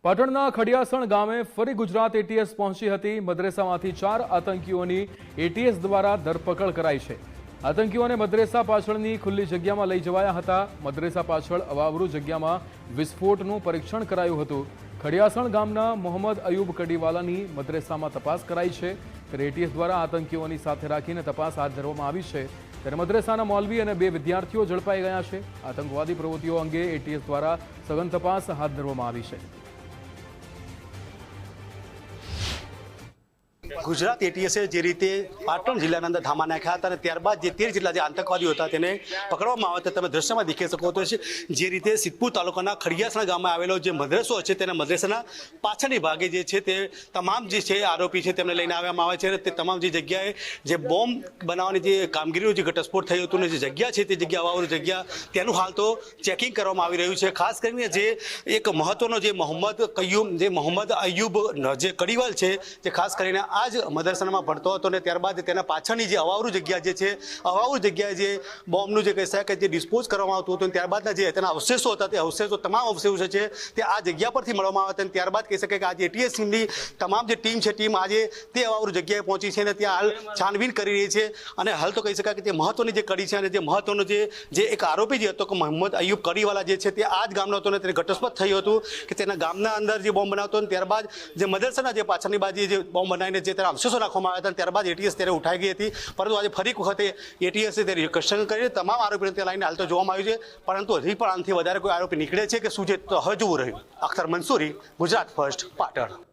પાટણના ખડિયાસણ ગામે ફરી ગુજરાત એટીએસ પહોંચી હતી। મદ્રેસામાંથી 4 આતંકીઓની એટીએસ દ્વારા ધરપકડ કરાઈ છે। આતંકીઓને મદ્રેસા પાછળની ખુલ્લી જગ્યામાં લઈ જવાયા હતા। મદ્રેસા પાછળ અવાવરૂ જગ્યામાં વિસ્ફોટનું પરીક્ષણ કરાયું હતું। ખડિયાસણ ગામના મોહમ્મદ અયુબ કડીવાલાની મદ્રેસામાં તપાસ કરાઈ છે, ત્યારે એટીએસ દ્વારા આતંકીઓની સાથે રાખીને તપાસ હાથ ધરવામાં આવી છે। ત્યારે મદ્રેસાના મૌલવી અને 2 વિદ્યાર્થીઓ ઝડપાઈ ગયા છે। આતંકવાદી પ્રવૃત્તિઓ અંગે એટીએસ દ્વારા સઘન તપાસ હાથ ધરવામાં આવી છે। गुजरात एटीएसे जे रीते पाटण जिल्लाના અંદર ધામા નાખ્યા હતા અને ત્યારબાદ જે 13 જેટલા જે આતંકવાદીઓ હતા તેને પકડવામાં આવ્યા હતા। તમે દ્રશ્યમાં દેખી શકો છો જે રીતે સિદ્ધપુર તાલુકાના ખડિયાસણ ગામમાં આવેલો જે મદ્રેસો છે તેના મદ્રેસાના પાછળની ભાગે જે છે તે તમામ જે છે આરોપી છે તેમને લઈને આવવામાં આવે છે। તે તમામ જે જગ્યાએ જે બોમ્બ બનાવવાની જે કામગીરીનો જે ઘટસ્ફોટ થયો હતો ને જે જગ્યા છે તે જગ્યા અવાવરૂ જગ્યા તેનું હાલ તો ચેકિંગ કરવામાં આવી રહ્યું છે। ખાસ કરીને જે એક મહત્વનો જે મોહમ્મદ અયુબ જે કડીવાલ છે જે ખાસ કરીને આ જ મદ્રસામાં ભણતો હતો ને ત્યારબાદ તેના પાછળની જે અવાવરૂ જગ્યા જે છે અવાવરૂ જગ્યાએ જે બોમ્બનું જે કહી શકાય કે જે ડિસ્પોઝ કરવામાં આવતું હતું ત્યારબાદના જે તેના અવશેષો હતા તે અવશેષો તમામ અવશેષો છે તે આ જગ્યા પરથી મળવામાં આવ્યા હતા અને ત્યારબાદ કહી શકાય કે આજે એટીએસની તમામ જે ટીમ છે ટીમ આજે તે અવાવરૂ જગ્યાએ પહોંચી છે અને ત્યાં હાલ છાનબીન કરી રહી છે। અને હાલ તો કહી શકાય કે જે મહત્વની જે કડી છે અને જે મહત્વનો જે એક આરોપી જે હતો કે મોહમ્મદ અયુબ કડીવાલા જે છે તે આ જ ગામનો હતો અને તેને ઘટસ્ફોટ થયું હતું કે તેના ગામના અંદર જે બોમ્બ બનાવતો અને ત્યારબાદ જે મદ્રસાના જે પાછળની બાજુએ જે બોમ્બ બનાવીને જે તેના અવશેષો રાખવામાં આવ્યા હતા ત્યારબાદ એટીએસ ત્યારે ઉઠાઈ ગઈ હતી। પરંતુ આજે ફરી વખતે એટીએસે તે કસ્ટડી કરીને તમામ આરોપીને ત્યાં લાઈને હાલ તો જોવામાં આવ્યું છે, પરંતુ હજી પણ આનાથી વધારે કોઈ આરોપી નીકળે છે કે શું છે તો હવે જોવું રહ્યું। અખ્તર મંસૂરી, ગુજરાત ફર્સ્ટ, પાટણ।